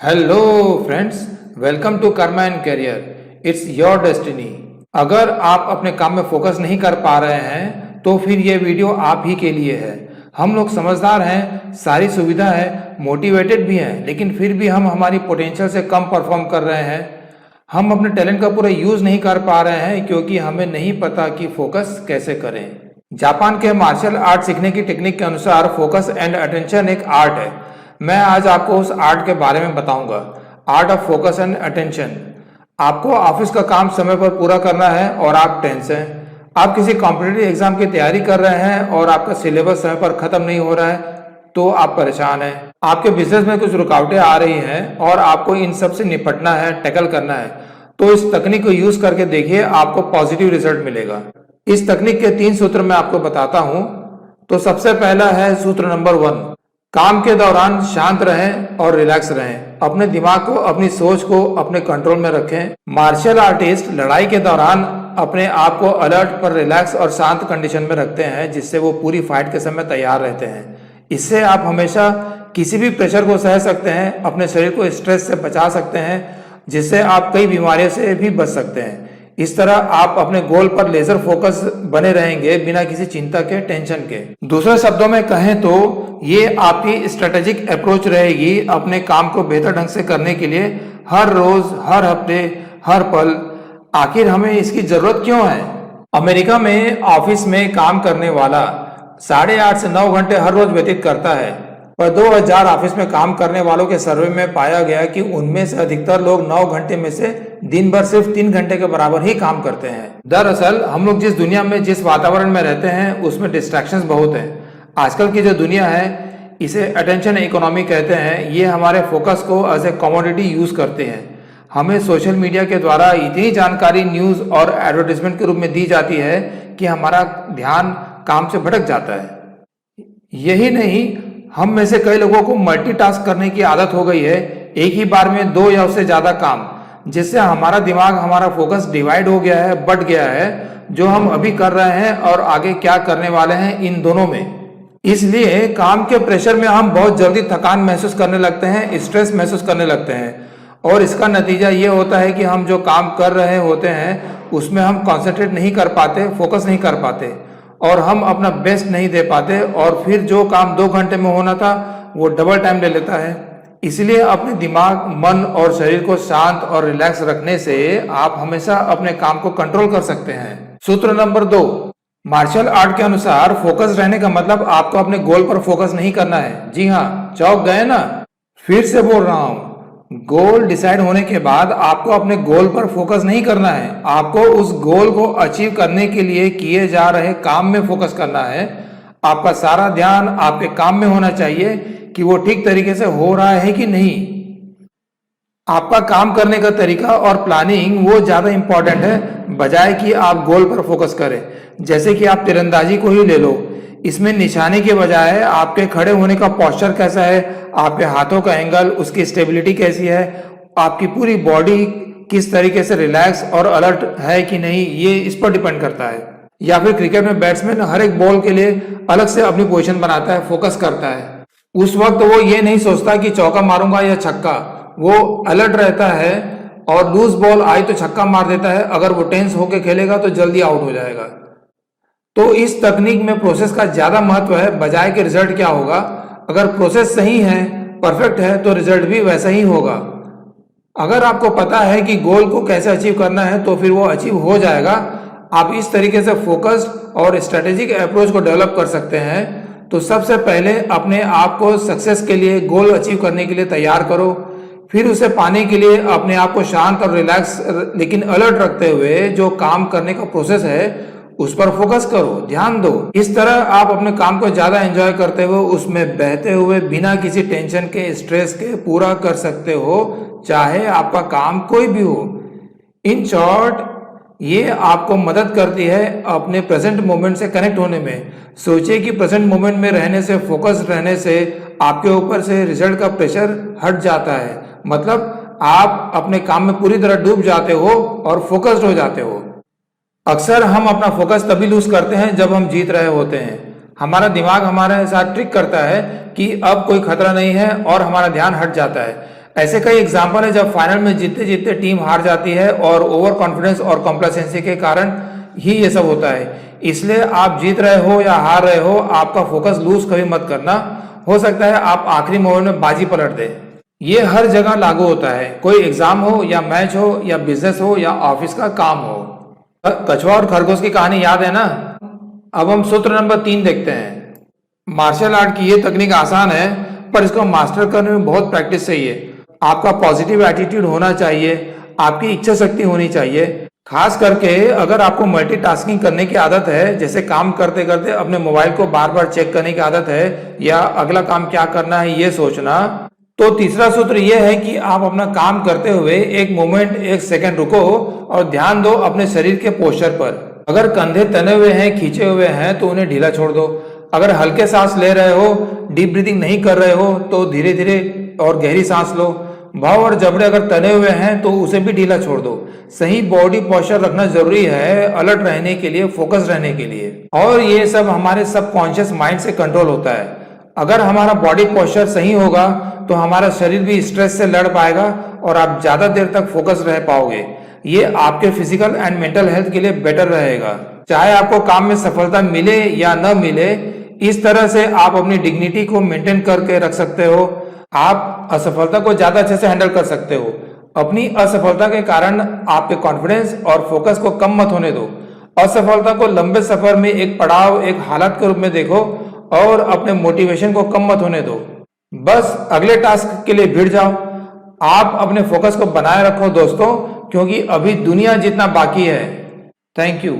Hello friends, welcome to Karma and career. It's your destiny. अगर आप अपने काम में फोकस नहीं कर पा रहे हैं तो फिर ये वीडियो आप ही के लिए है। हम लोग समझदार हैं, सारी सुविधा है, मोटिवेटेड भी हैं, लेकिन फिर भी हम हमारी पोटेंशियल से कम परफॉर्म कर रहे हैं। हम अपने टैलेंट का पूरा यूज नहीं कर पा रहे हैं क्योंकि हमें नहीं पता कि फोकस कैसे करें। जापान के मार्शल आर्ट सीखने की टेक्निक के अनुसार फोकस एंड अटेंशन एक आर्ट है। मैं आज आपको उस आर्ट के बारे में बताऊंगा, art of focus and attention. आपको ऑफिस का काम समय पर पूरा करना है और आप टेंस हैं। आप किसी कॉम्पिटिटिव एग्जाम की तैयारी कर रहे हैं और आपका सिलेबस समय पर खत्म नहीं हो रहा है तो आप परेशान हैं। आपके बिजनेस में कुछ रुकावटें आ रही हैं और आपको इन सब से निपटना है, टैकल करना है। तो इस तकनीक को यूज करके देखिए, आपको पॉजिटिव रिजल्ट मिलेगा। इस तकनीक के 3 सूत्र मैं आपको बताता हूं। तो सबसे पहला है सूत्र नंबर 1, काम के दौरान शांत रहें और रिलैक्स रहें। अपने दिमाग को, अपनी सोच को अपने कंट्रोल में रखें। मार्शल आर्टिस्ट लड़ाई के दौरान अपने आप को अलर्ट पर रिलैक्स और शांत कंडीशन में रखते हैं, जिससे वो पूरी फाइट के समय तैयार रहते हैं। इससे आप हमेशा किसी भी प्रेशर को सह सकते हैं, अपने शरीर को स्ट्रेस से बचा सकते हैं, जिससे आप कई बीमारियों से भी बच सकते हैं। इस तरह आप अपने गोल पर लेजर फोकस बने रहेंगे, बिना किसी चिंता के, टेंशन के। दूसरे शब्दों में कहें तो ये आपकी स्ट्रेटेजिक अप्रोच रहेगी अपने काम को बेहतर ढंग से करने के लिए, हर रोज, हर हफ्ते, हर पल। आखिर हमें इसकी जरूरत क्यों है? अमेरिका में ऑफिस में काम करने वाला 8.5 से 9 घंटे हर रोज व्यतीत करता है, पर 2000 ऑफिस में काम करने वालों के सर्वे में पाया गया कि उनमें से अधिकतर लोग 9 घंटे में से दिन भर सिर्फ 3 घंटे के बराबर ही काम करते हैं। दरअसल हम लोग जिस दुनिया में, जिस वातावरण में रहते हैं, उसमें डिस्ट्रैक्शंस बहुत हैं। आजकल की जो दुनिया है, इसे अटेंशन इकोनॉमी कहते हैं। ये हमारे फोकस को एज ए कमोडिटी यूज करते हैं। हमें सोशल मीडिया के द्वारा इतनी जानकारी, न्यूज और एडवर्टाइजमेंट के रूप में दी जाती है कि हमारा ध्यान काम से भटक जाता है। यही नहीं, हम में से कई लोगों को मल्टीटास्क करने की आदत हो गई है, एक ही बार में 2 या उससे ज्यादा काम, जिससे हमारा दिमाग, हमारा फोकस डिवाइड हो गया है, बट गया है, जो हम अभी कर रहे हैं और आगे क्या करने वाले हैं, इन दोनों में। इसलिए काम के प्रेशर में हम बहुत जल्दी थकान महसूस करने लगते हैं, स्ट्रेस महसूस करने लगते हैं, और इसका नतीजा ये होता है कि हम जो काम कर रहे होते हैं उसमें हम कंसंट्रेट नहीं कर पाते, फोकस नहीं कर पाते, और हम अपना बेस्ट नहीं दे पाते, और फिर जो काम 2 घंटे में होना था वो डबल टाइम ले लेता है। इसलिए अपने दिमाग, मन और शरीर को शांत और रिलैक्स रखने से आप हमेशा अपने काम को कंट्रोल कर सकते हैं। सूत्र नंबर 2, मार्शल आर्ट के अनुसार फोकस रहने का मतलब आपको अपने गोल पर फोकस नहीं करना है। जी हाँ, चौंक गए ना? फिर से बोल रहा हूं, गोल डिसाइड होने के बाद आपको अपने गोल पर फोकस नहीं करना है। आपको उस गोल को अचीव करने के लिए किए जा रहे काम में फोकस करना है। आपका सारा ध्यान आपके काम में होना चाहिए कि वो ठीक तरीके से हो रहा है कि नहीं। आपका काम करने का तरीका और प्लानिंग वो ज्यादा इंपॉर्टेंट है, बजाय कि आप गोल पर फोकस करें। जैसे कि आप तीरंदाजी को ही ले लो, इसमें निशाने के बजाय आपके खड़े होने का पोस्चर कैसा है, आपके हाथों का एंगल, उसकी स्टेबिलिटी कैसी है, आपकी पूरी बॉडी किस तरीके से रिलैक्स और अलर्ट है कि नहीं, ये इस पर डिपेंड करता है। या फिर क्रिकेट में बैट्समैन हर एक बॉल के लिए अलग से अपनी पोजीशन बनाता है, फोकस करता है। उस वक्त वो ये नहीं सोचता कि चौका मारूंगा या छक्का, वो अलर्ट रहता है, और लूज बॉल आई तो छक्का मार देता है। अगर वो टेंस होकर खेलेगा तो जल्दी आउट हो जाएगा। तो इस तकनीक में प्रोसेस का ज्यादा महत्व है, बजाय के रिजल्ट क्या होगा। अगर प्रोसेस सही है, परफेक्ट है, तो रिजल्ट भी वैसा ही होगा। अगर आपको पता है कि गोल को कैसे अचीव करना है तो फिर वो अचीव हो जाएगा। आप इस तरीके से फोकस्ड और स्ट्रेटेजिक अप्रोच को डेवलप कर सकते हैं। तो सबसे पहले अपने आप को सक्सेस के लिए, गोल अचीव करने के लिए तैयार करो। फिर उसे पाने के लिए अपने आप को शांत और रिलैक्स लेकिन अलर्ट रखते हुए जो काम करने का प्रोसेस है उस पर फोकस करो, ध्यान दो। इस तरह आप अपने काम को ज्यादा एंजॉय करते हुए, उसमें बहते हुए, बिना किसी टेंशन के, स्ट्रेस के पूरा कर सकते हो, चाहे आपका काम कोई भी हो। इन शॉर्ट, ये आपको मदद करती है अपने प्रेजेंट मोमेंट से कनेक्ट होने में। सोचिए कि प्रेजेंट मोमेंट में रहने से, फोकस रहने से आपके ऊपर से रिजल्ट का प्रेशर हट जाता है। मतलब आप अपने काम में पूरी तरह डूब जाते हो और फोकस्ड हो जाते हो। अक्सर हम अपना फोकस तभी लूज करते हैं जब हम जीत रहे होते हैं। हमारा दिमाग हमारे साथ ट्रिक करता है कि अब कोई खतरा नहीं है और हमारा ध्यान हट जाता है। ऐसे कई एग्जाम्पल है जब फाइनल में जीतते जीतते टीम हार जाती है और ओवर कॉन्फिडेंस और कॉम्प्लेसेंसी के कारण ही ये सब होता है। इसलिए आप जीत रहे हो या हार रहे हो, आपका फोकस लूज कभी मत करना। हो सकता है आप आखिरी मोमेंट में बाजी पलट दे। ये हर जगह लागू होता है, कोई एग्जाम हो या मैच हो या बिजनेस हो या ऑफिस का काम हो। कछुआ और खरगोश की कहानी याद है ना? अब हम सूत्र नंबर 3 देखते हैं। मार्शल आर्ट की ये तकनीक आसान है, पर इसको मास्टर करने में बहुत प्रैक्टिस चाहिए। आपका पॉजिटिव एटीट्यूड होना चाहिए, आपकी इच्छा शक्ति होनी चाहिए। खास करके अगर आपको मल्टीटास्किंग करने की आदत है, जैसे काम करते करते अपने मोबाइल को बार बार चेक करने की आदत है या अगला काम क्या करना है ये सोचना, तो तीसरा सूत्र यह है कि आप अपना काम करते हुए एक मोमेंट, एक सेकंड रुको और ध्यान दो अपने शरीर के पोस्चर पर। अगर कंधे तने हुए हैं, खींचे हुए हैं, तो उन्हें ढीला छोड़ दो। अगर हल्के सांस ले रहे हो, डीप ब्रीदिंग नहीं कर रहे हो, तो धीरे धीरे और गहरी सांस लो। भाव और जबड़े अगर तने हुए हैं तो उसे भी ढीला छोड़ दो। सही बॉडी पोस्चर रखना जरूरी है, अलर्ट रहने के लिए, फोकस रहने के लिए। और ये सब हमारे सबकॉन्शियस माइंड से कंट्रोल होता है। अगर हमारा बॉडी पोस्चर सही होगा तो हमारा शरीर भी स्ट्रेस से लड़ पाएगा और आप ज्यादा देर तक फोकस रह पाओगे। ये आपके फिजिकल एंड मेंटल हेल्थ के लिए बेटर रहेगा। चाहे आपको काम में सफलता मिले या न मिले, इस तरह से आप अपनी डिग्निटी को मेंटेन करके रख सकते हो। आप असफलता को ज्यादा अच्छे से हैंडल कर सकते हो। अपनी असफलता के कारण आपके कॉन्फिडेंस और फोकस को कम मत होने दो। असफलता को लंबे सफर में एक पड़ाव, एक हालत के रूप में देखो और अपने मोटिवेशन को कम मत होने दो। बस अगले टास्क के लिए भिड़ जाओ। आप अपने फोकस को बनाए रखो दोस्तों, क्योंकि अभी दुनिया जितना बाकी है। Thank you.